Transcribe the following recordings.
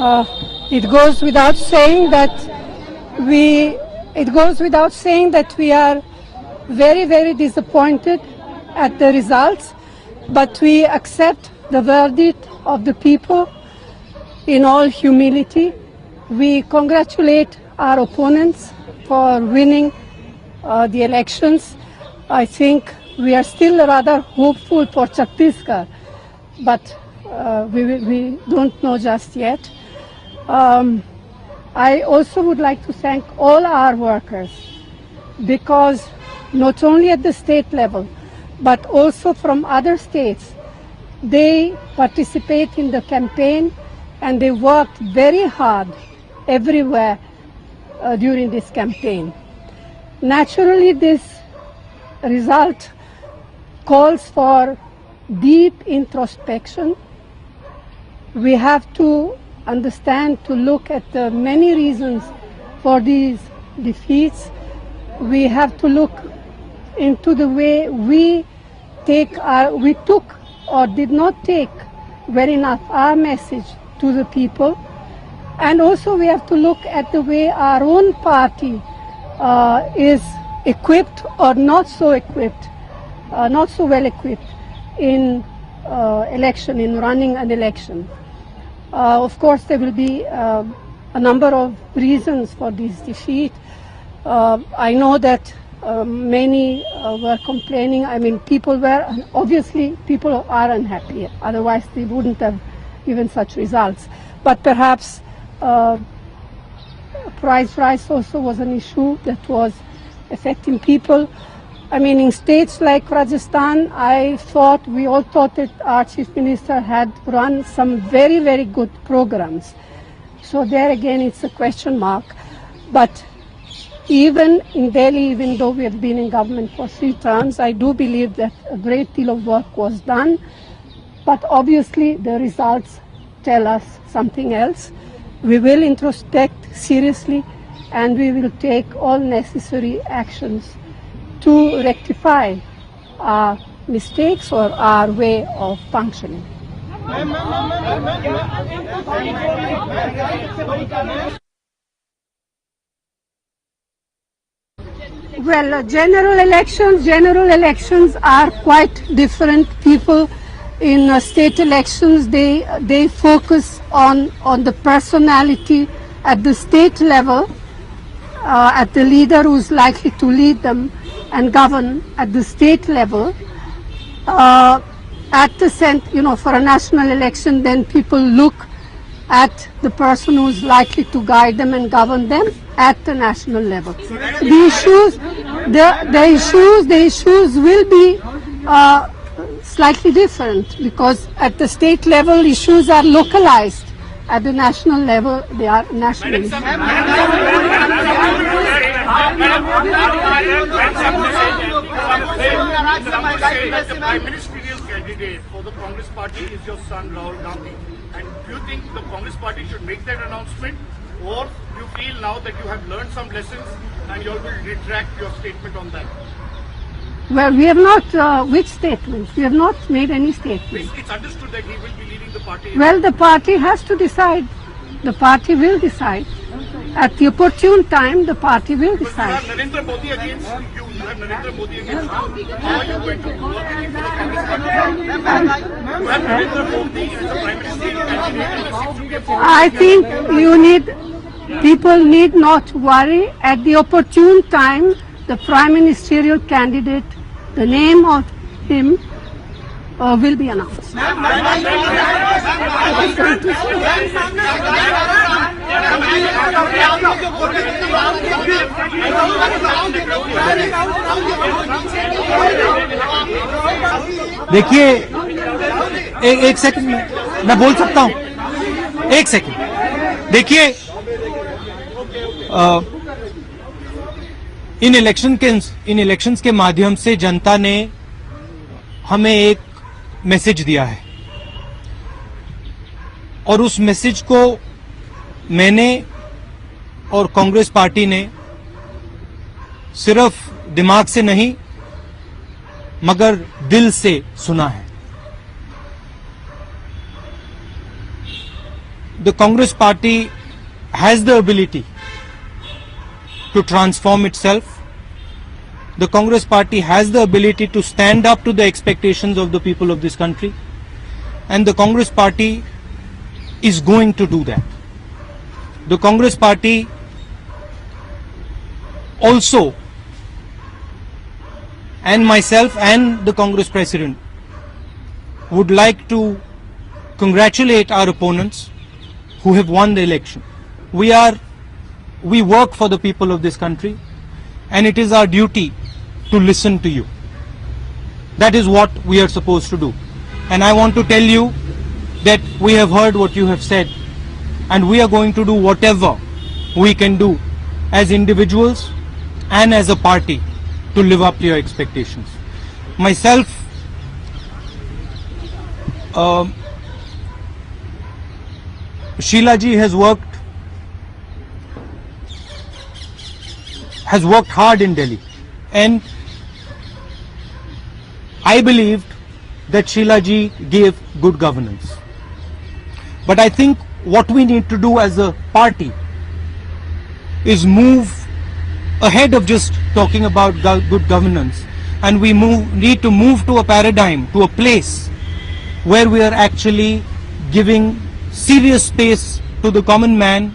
It goes without saying that we are very, very disappointed at the results, but we accept the verdict of the people in all humility. We congratulate our opponents for winning the elections. I think we are still rather hopeful for Chhattisgarh, but we don't know just yet. I also would like to thank all our workers, because not only at the state level, but also from other states, they participate in the campaign and they worked very hard everywhere during this campaign. Naturally, this result calls for deep introspection. We have to understand, to look at the many reasons for these defeats. We have to look into the way we took or did not take well enough our message to the people. And also we have to look at the way our own party is equipped or not so equipped, not so well equipped in running an election. Of course, there will be a number of reasons for this defeat. I know that many were complaining. I mean, people are unhappy. Otherwise, they wouldn't have given such results. But perhaps price rise also was an issue that was affecting people. I mean, in states like Rajasthan, we all thought that our Chief Minister had run some very, very good programs. So there again, it's a question mark. But even in Delhi, even though we have been in government for 3 terms, I do believe that a great deal of work was done. But obviously, the results tell us something else. We will introspect seriously, and we will take all necessary actions to rectify our mistakes or our way of functioning. Well, general elections are quite different. People in state elections, they focus on the personality at the state level, at the leader who's likely to lead them and govern at the state level. At the for a national election, then people look at the person who's likely to guide them and govern them at the national level. The issues will be slightly different, because at the state level, issues are localized. At the national level, they are national. The prime ministerial candidate for the Congress party is your son Rahul Gandhi. And do you think the Congress party should make that announcement, or you feel now that you have learned some lessons and you will retract your statement on that? Well, we have not, which statements? We have not made any statements. It's understood that he will be leading the party. Well, the party has to decide. The party will decide. At the opportune time, the party will decide. But you have Narendra Modi against you. You have Narendra Modi against you. How are you going to work for the Congress party? You have Narendra Modi as a prime ministerial candidate. I think people need not worry. At the opportune time, the prime ministerial candidate, the name of him will be announced. देखिए, एक second मैं बोल सकता हूं? एक second. देखिए, इन elections के माध्यम से जनता ने हमें एक मैसेज दिया है, और उस मैसेज को मैंने और कांग्रेस पार्टी ने सिर्फ दिमाग से नहीं मगर दिल से सुना है। the Congress party has the ability to transform itself. The Congress party has the ability to stand up to the expectations of the people of this country, and the Congress party is going to do that. The Congress party also, and myself and the Congress president, would like to congratulate our opponents who have won the election. We work for the people of this country, and it is our duty to listen to you. That is what we are supposed to do. And I want to tell you that we have heard what you have said, and we are going to do whatever we can do as individuals and as a party to live up to your expectations. Myself, Sheila ji has worked hard in Delhi, and I believed that Sheila ji gave good governance. But I think what we need to do as a party is move ahead of just talking about good governance, and we need to move to a paradigm, to a place where we are actually giving serious space to the common man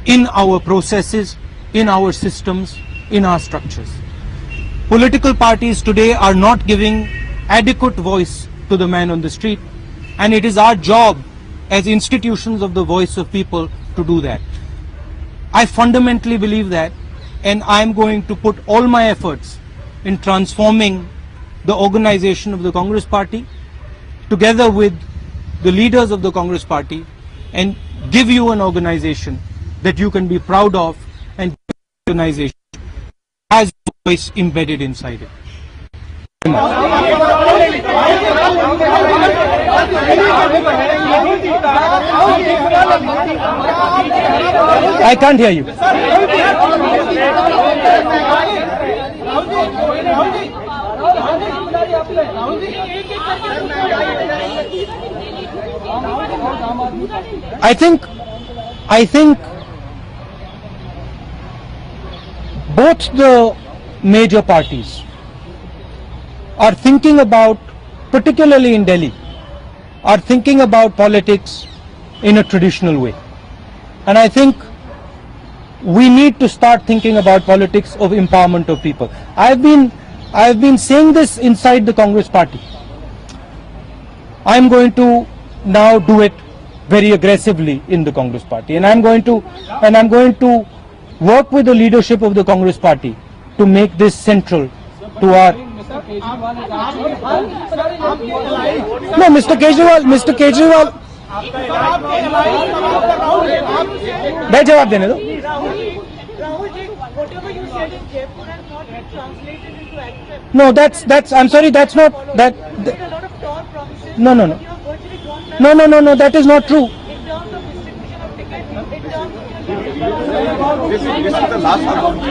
in our processes, in our systems, in our structures. Political parties today are not giving adequate voice to the man on the street, and it is our job as institutions of the voice of people to do that. I fundamentally believe that, and I am going to put all my efforts in transforming the organization of the Congress party together with the leaders of the Congress party, and give you an organization that you can be proud of, and organization has voice embedded inside it. I can't hear you. I think both the major parties are thinking about, particularly in Delhi, are thinking about politics in a traditional way. And I think we need to start thinking about politics of empowerment of people. I've been saying this inside the Congress party. I'm going to now do it very aggressively in the Congress party, and I'm going to work with the leadership of the Congress party to make this central to our. No, Mr. Kejriwal. मैं जवाब देने दो. No, that's. I'm sorry, that's not that. No. That is not true.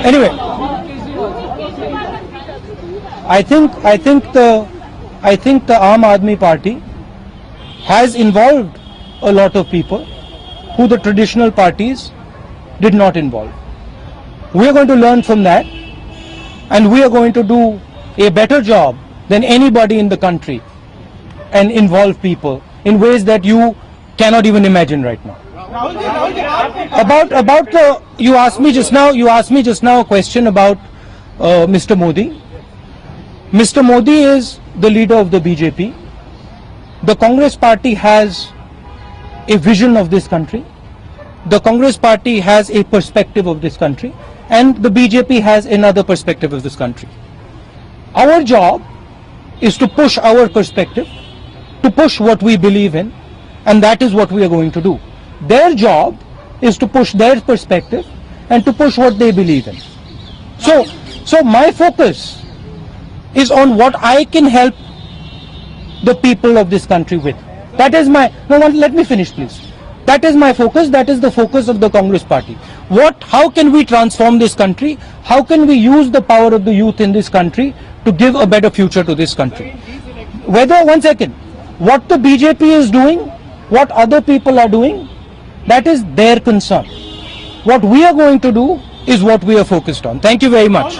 Anyway, I think the Aam Aadmi Party has involved a lot of people who the traditional parties did not involve. We are going to learn from that, and we are going to do a better job than anybody in the country and involve people in ways that you cannot even imagine right now. You asked me just now a question about Mr. Modi. Mr. Modi is the leader of the BJP. The Congress party has a vision of this country. The Congress party has a perspective of this country, and the BJP has another perspective of this country. Our job is to push our perspective, to push what we believe in, and that is what we are going to do. Their job is to push their perspective and to push what they believe in. So my focus is on what I can help the people of this country with. That is my, let me finish please. That is my focus, that is the focus of the Congress party. How can we transform this country? How can we use the power of the youth in this country to give a better future to this country? What the BJP is doing, what other people are doing, That is their concern. What we are going to do is what we are focused on. Thank you very much.